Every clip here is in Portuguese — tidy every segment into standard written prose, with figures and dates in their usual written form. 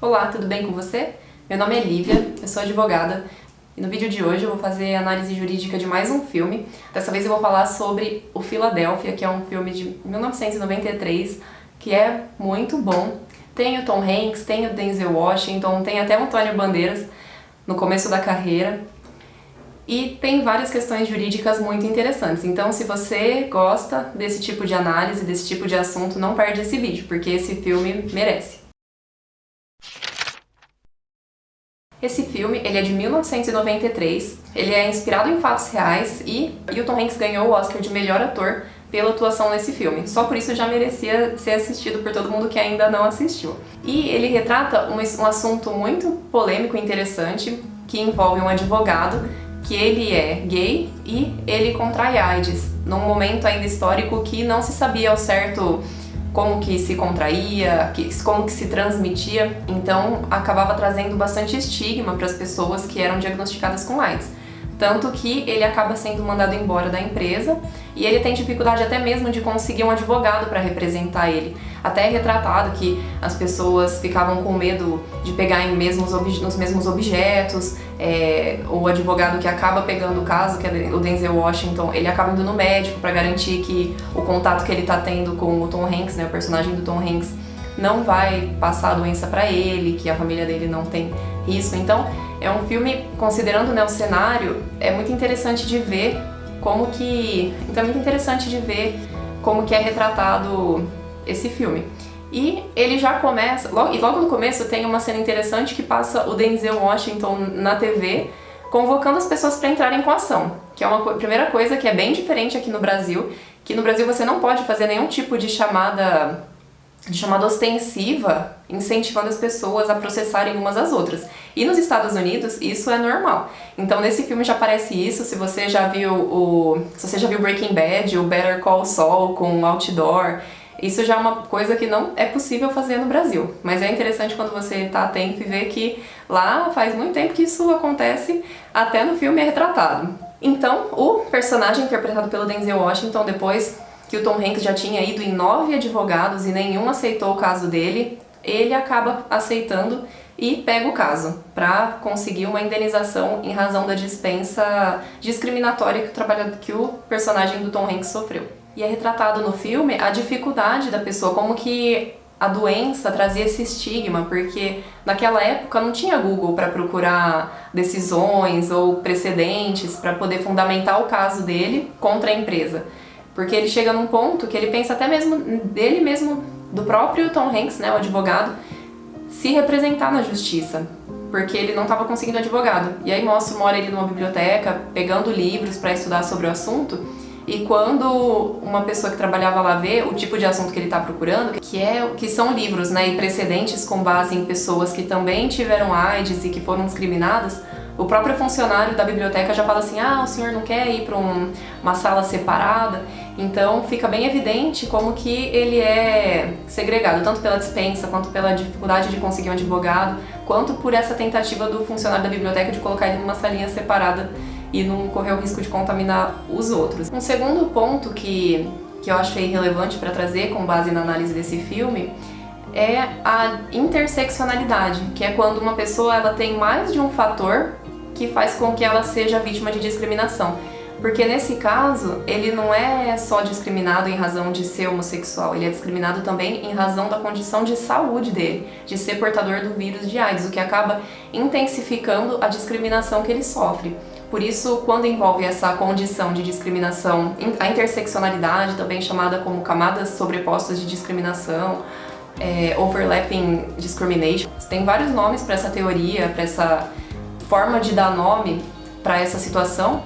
Olá, tudo bem com você? Meu nome é Lívia, eu sou advogada e no vídeo de hoje eu vou fazer análise jurídica de mais um filme. Dessa vez eu vou falar sobre o Filadélfia, que é um filme de 1993, que é muito bom. Tem o Tom Hanks, tem o Denzel Washington, tem até o Antônio Bandeiras no começo da carreira. E tem várias questões jurídicas muito interessantes, então se você gosta desse tipo de análise, desse tipo de assunto, não perde esse vídeo, porque esse filme merece. Esse filme, ele é de 1993, ele é inspirado em fatos reais e o Tom Hanks ganhou o Oscar de melhor ator pela atuação nesse filme. Só por isso já merecia ser assistido por todo mundo que ainda não assistiu. E ele retrata um assunto muito polêmico e interessante, que envolve um advogado que ele é gay e ele contrai AIDS, num momento ainda histórico que não se sabia ao certo como que se contraía, como que se transmitia, então acabava trazendo bastante estigma para as pessoas que eram diagnosticadas com AIDS. Tanto que ele acaba sendo mandado embora da empresa e ele tem dificuldade até mesmo de conseguir um advogado para representar ele. Até é retratado que as pessoas ficavam com medo de pegar nos mesmos objetos, o advogado que acaba pegando o caso, que é o Denzel Washington, ele acaba indo no médico para garantir que o contato que ele está tendo com o Tom Hanks, né, o personagem do Tom Hanks, não vai passar a doença para ele, que a família dele não tem risco. Então, é um filme, considerando, né, o cenário, é muito interessante de ver como que... Então é muito interessante de ver como que é retratado esse filme. E ele já começa... Logo no começo tem uma cena interessante que passa o Denzel Washington na TV convocando as pessoas para entrarem com ação, que é uma primeira coisa que é bem diferente aqui no Brasil, que no Brasil você não pode fazer nenhum tipo de chamada ostensiva, incentivando as pessoas a processarem umas às outras. E nos Estados Unidos isso é normal. Então nesse filme já aparece isso. Se você já viu Breaking Bad, o Better Call Saul com outdoor, isso já é uma coisa que não é possível fazer no Brasil. Mas é interessante quando você está atento e vê que lá faz muito tempo que isso acontece, até no filme é retratado. Então o personagem interpretado pelo Denzel Washington, depois que o Tom Hanks já tinha ido em 9 advogados e nenhum aceitou o caso dele, ele acaba aceitando e pega o caso para conseguir uma indenização em razão da dispensa discriminatória que o personagem do Tom Hanks sofreu. E é retratado no filme a dificuldade da pessoa, como que a doença trazia esse estigma, porque naquela época não tinha Google para procurar decisões ou precedentes para poder fundamentar o caso dele contra a empresa. Porque ele chega num ponto que ele pensa até mesmo dele mesmo, do próprio Tom Hanks, né, o advogado, se representar na justiça, porque ele não estava conseguindo advogado. E aí mostra uma hora ele numa biblioteca, pegando livros para estudar sobre o assunto, e quando uma pessoa que trabalhava lá vê o tipo de assunto que ele está procurando, que são livros, né, e precedentes com base em pessoas que também tiveram AIDS e que foram discriminadas, o próprio funcionário da biblioteca já fala assim: ah, o senhor não quer ir para uma sala separada? Então fica bem evidente como que ele é segregado, tanto pela dispensa, quanto pela dificuldade de conseguir um advogado, quanto por essa tentativa do funcionário da biblioteca de colocar ele numa salinha separada e não correr o risco de contaminar os outros. Um segundo ponto que eu achei relevante para trazer com base na análise desse filme é a interseccionalidade, que é quando uma pessoa ela tem mais de um fator que faz com que ela seja vítima de discriminação. Porque nesse caso, ele não é só discriminado em razão de ser homossexual, ele é discriminado também em razão da condição de saúde dele, de ser portador do vírus de AIDS, o que acaba intensificando a discriminação que ele sofre. Por isso, quando envolve essa condição de discriminação, a interseccionalidade, também chamada como camadas sobrepostas de discriminação, overlapping discrimination, tem vários nomes para essa teoria, para essa forma de dar nome para essa situação,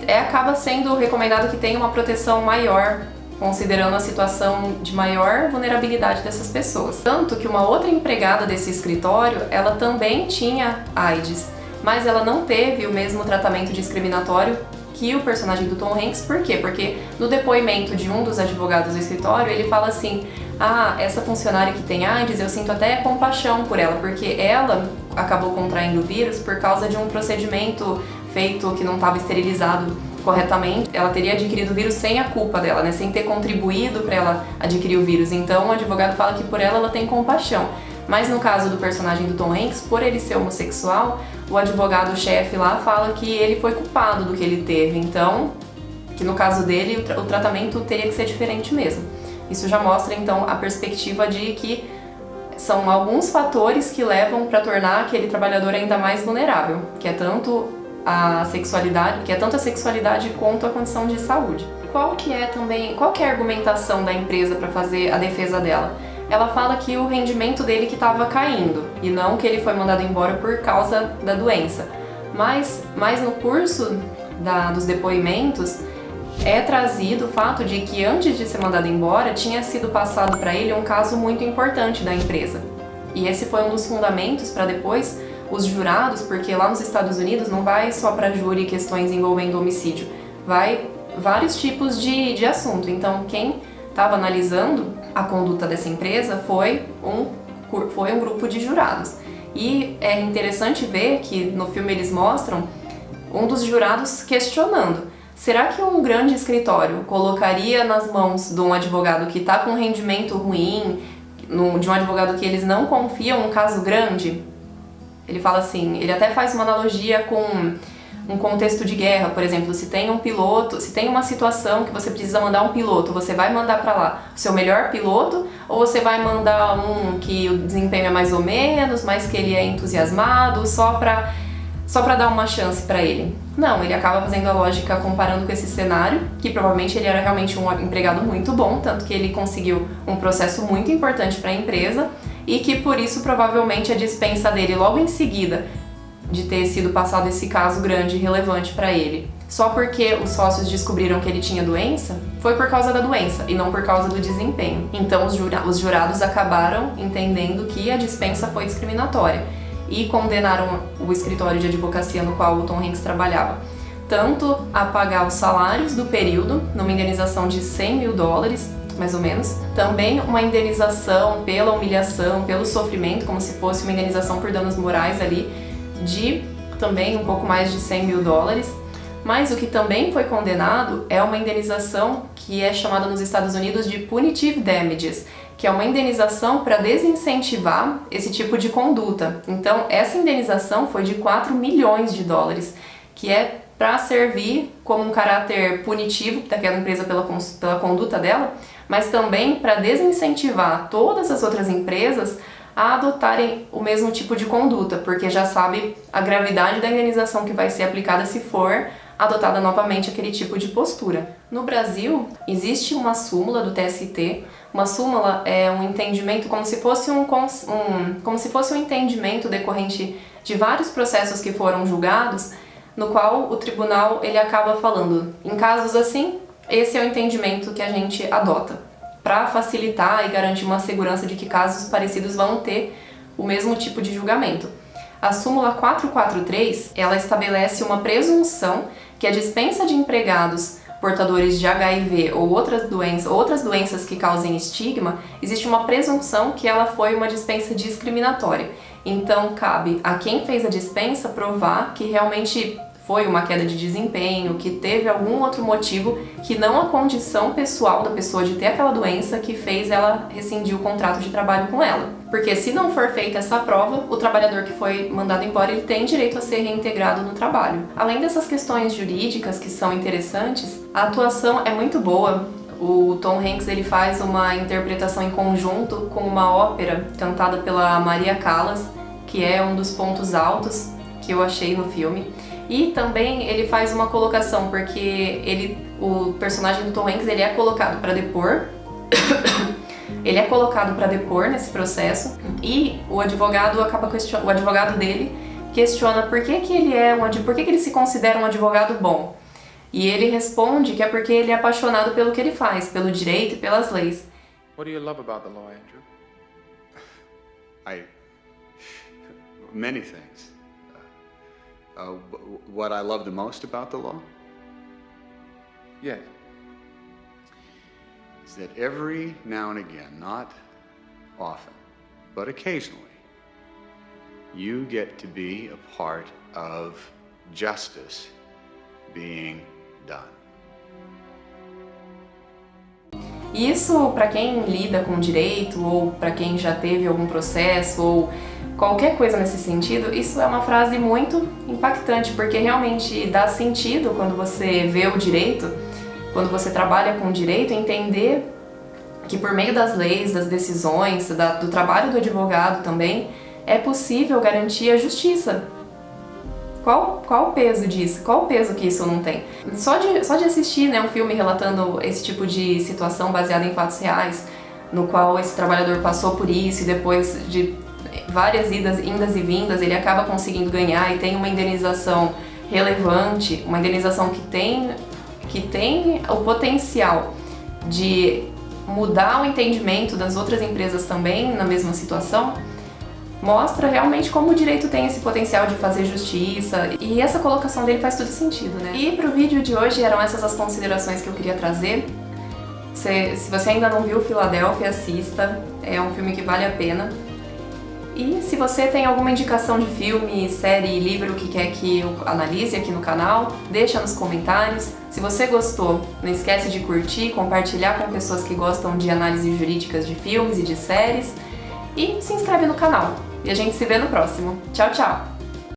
acaba sendo recomendado que tenha uma proteção maior, considerando a situação de maior vulnerabilidade dessas pessoas. Tanto que uma outra empregada desse escritório, ela também tinha AIDS, mas ela não teve o mesmo tratamento discriminatório que o personagem do Tom Hanks. Por quê? Porque no depoimento de um dos advogados do escritório, ele fala assim: ah, essa funcionária que tem AIDS, eu sinto até compaixão por ela, porque ela acabou contraindo o vírus por causa de um procedimento feito que não estava esterilizado corretamente. Ela teria adquirido o vírus sem a culpa dela, né? Sem ter contribuído para ela adquirir o vírus. Então o advogado fala que por ela tem compaixão. Mas no caso do personagem do Tom Hanks, por ele ser homossexual, o advogado-chefe lá fala que ele foi culpado do que ele teve, então, que no caso dele o tratamento teria que ser diferente mesmo. Isso já mostra então a perspectiva de que são alguns fatores que levam para tornar aquele trabalhador ainda mais vulnerável, que é tanto a sexualidade quanto a condição de saúde. Qual que é a argumentação da empresa para fazer a defesa dela? Ela fala que o rendimento dele que estava caindo e não que ele foi mandado embora por causa da doença. Mas no curso dos depoimentos é trazido o fato de que antes de ser mandado embora tinha sido passado para ele um caso muito importante da empresa. E esse foi um dos fundamentos para depois os jurados, porque lá nos Estados Unidos não vai só para júri questões envolvendo homicídio, vai vários tipos de assunto. Então quem estava analisando a conduta dessa empresa foi um grupo de jurados. E é interessante ver que no filme eles mostram um dos jurados questionando: será que um grande escritório colocaria nas mãos de um advogado que está com um rendimento ruim, de um advogado que eles não confiam, um caso grande? Ele fala assim, ele até faz uma analogia com um contexto de guerra, por exemplo, se tem um piloto, se tem uma situação que você precisa mandar um piloto, você vai mandar para lá o seu melhor piloto ou você vai mandar um que o desempenho é mais ou menos, mas que ele é entusiasmado, só para dar uma chance para ele? Não, ele acaba fazendo a lógica comparando com esse cenário, que provavelmente ele era realmente um empregado muito bom, tanto que ele conseguiu um processo muito importante para a empresa e que por isso provavelmente a dispensa dele logo em seguida de ter sido passado esse caso grande e relevante para ele, só porque os sócios descobriram que ele tinha doença, foi por causa da doença e não por causa do desempenho. Então os jurados acabaram entendendo que a dispensa foi discriminatória e condenaram o escritório de advocacia no qual o Tom Hanks trabalhava, tanto a pagar os salários do período, numa indenização de $100 mil, mais ou menos, também uma indenização pela humilhação, pelo sofrimento, como se fosse uma indenização por danos morais ali, de também um pouco mais de $100 mil, mas o que também foi condenado é uma indenização que é chamada nos Estados Unidos de punitive damages, que é uma indenização para desincentivar esse tipo de conduta. Então, essa indenização foi de $4 milhões, que é para servir como um caráter punitivo daquela empresa pela conduta dela, mas também para desincentivar todas as outras empresas a adotarem o mesmo tipo de conduta, porque já sabe a gravidade da indenização que vai ser aplicada se for adotada novamente aquele tipo de postura. No Brasil, existe uma súmula do TST. Uma súmula é um entendimento como se fosse um entendimento decorrente de vários processos que foram julgados, no qual o tribunal ele acaba falando, em casos assim, esse é o entendimento que a gente adota, para facilitar e garantir uma segurança de que casos parecidos vão ter o mesmo tipo de julgamento. A súmula 443, ela estabelece uma presunção que a dispensa de empregados portadores de HIV ou outras doenças que causem estigma, existe uma presunção que ela foi uma dispensa discriminatória. Então, cabe a quem fez a dispensa provar que realmente foi uma queda de desempenho, que teve algum outro motivo que não a condição pessoal da pessoa de ter aquela doença que fez ela rescindir o contrato de trabalho com ela. Porque se não for feita essa prova, o trabalhador que foi mandado embora ele tem direito a ser reintegrado no trabalho. Além dessas questões jurídicas que são interessantes, a atuação é muito boa. O Tom Hanks ele faz uma interpretação em conjunto com uma ópera cantada pela Maria Callas, que é um dos pontos altos que eu achei no filme. E também ele faz uma colocação, porque o personagem do Tom Hanks ele é colocado para depor, ele é colocado para depor nesse processo e o advogado o advogado dele questiona por que ele se considera um advogado bom. E ele responde que é porque ele é apaixonado pelo que ele faz, pelo direito e pelas leis. What do you love about the law, Andrew? Many things. What I love the most about the law Yes. is that every now and again, not often, but occasionally, you get to be a part of justice being done. E isso, para quem lida com direito, ou para quem já teve algum processo, ou qualquer coisa nesse sentido, isso é uma frase muito impactante, porque realmente dá sentido quando você vê o direito, quando você trabalha com o direito, entender que por meio das leis, das decisões, do trabalho do advogado também, é possível garantir a justiça. Qual o peso disso? Qual o peso que isso não tem? Só de assistir, né, um filme relatando esse tipo de situação baseada em fatos reais, no qual esse trabalhador passou por isso e depois de várias indas e vindas, ele acaba conseguindo ganhar e tem uma indenização relevante, uma indenização que tem o potencial de mudar o entendimento das outras empresas também na mesma situação, mostra realmente como o direito tem esse potencial de fazer justiça, e essa colocação dele faz todo sentido, né? E pro vídeo de hoje eram essas as considerações que eu queria trazer. Se você ainda não viu Philadelphia, assista, é um filme que vale a pena. E se você tem alguma indicação de filme, série, livro que quer que eu analise aqui no canal, deixa nos comentários. Se você gostou, não esquece de curtir, compartilhar com pessoas que gostam de análises jurídicas de filmes e de séries. E se inscreve no canal. E a gente se vê no próximo. Tchau, tchau!